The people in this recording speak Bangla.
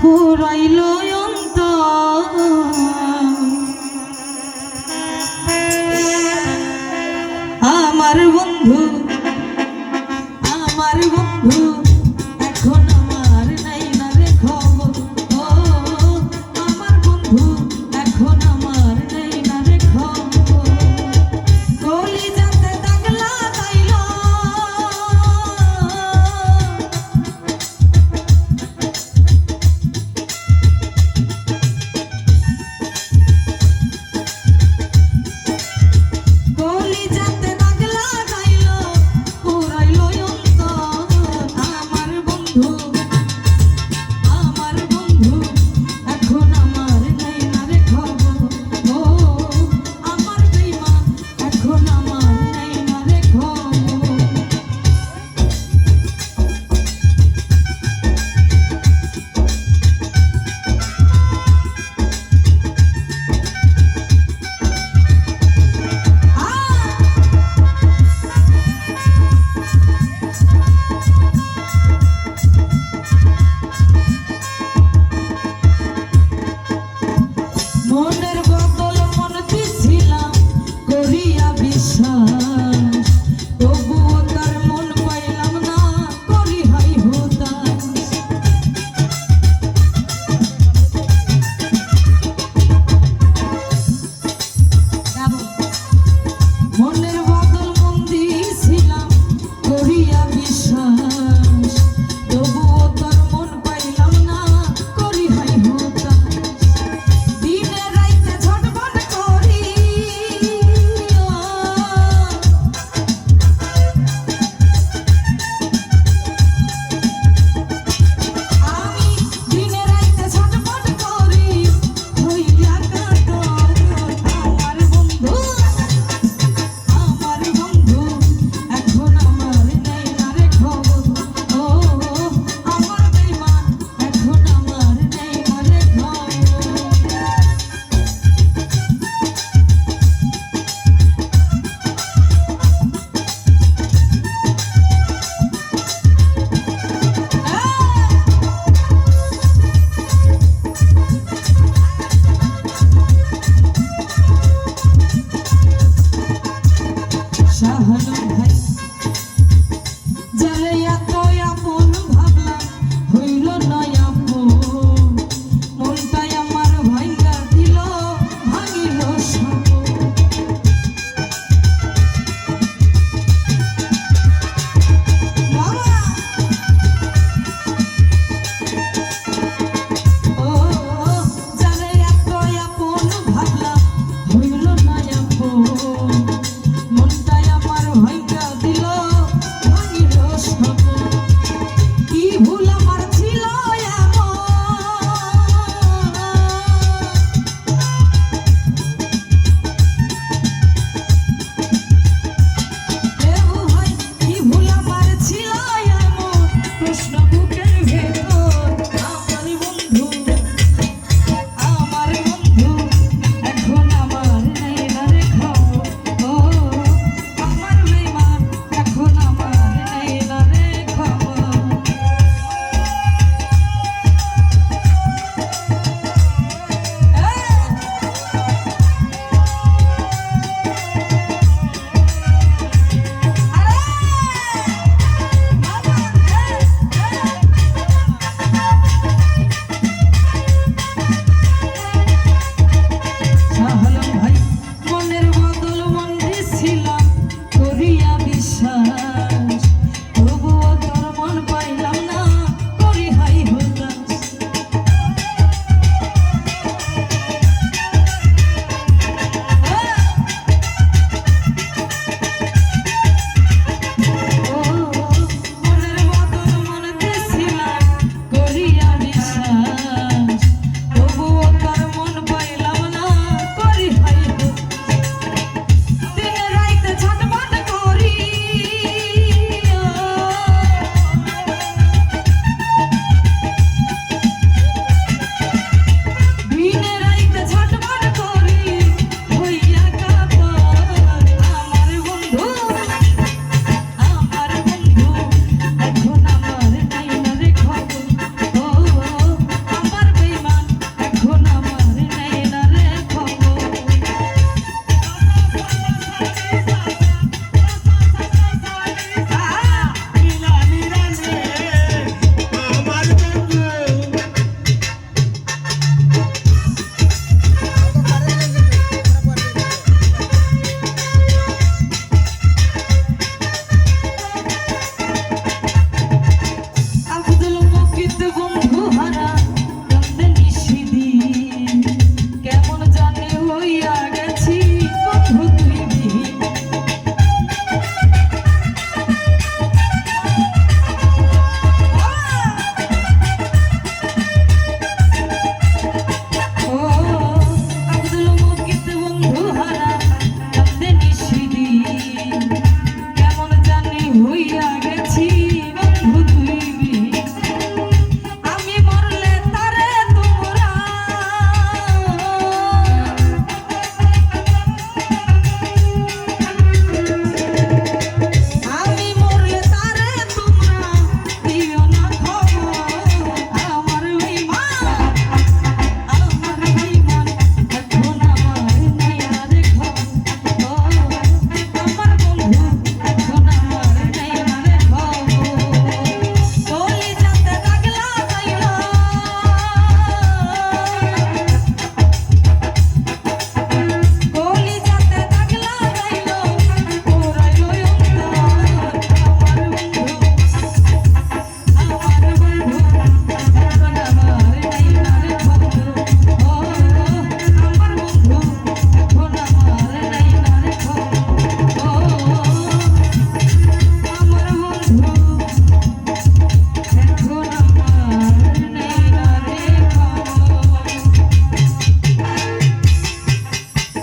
পুরাইল অন্তর আমার বন্ধু এখন আমার নাই না রে খবর ও আমার বন্ধু এখন আমার নাই না রে খবর কলিজাতে দাগ লাগাইল কলিজাতে দাগ লাগাইল পুরাইল অন্তর আমার বন্ধু এখন আমার নাই না রে খবর ও আমার বেঈমান এখন আমার নাই না রে খবর মনের বদল মন দিছিলাম করিয়া বিশ্বাস তবুও তার মন পাইলাম না করি হাই হুতাশ মনের বদল মন দিছিলাম করিয়া বিশ্বাস তবুও তার মন পাইলাম না করি হাই হুতাশ শাহানূর ভাই যারে এত আপন ভাবলাম হইল না আপন মনটাই আমার ভাঙ্গা দিল ভাঙিল সপন ও যারে এত আপন ভাবলাম হইল না আপন মনটাই আমার ভাঙ্গা দিল ভাঙিল সপন কি ভুল আমার ছিল এমন কি ভুল আমার ছিল এমন প্রশ্ন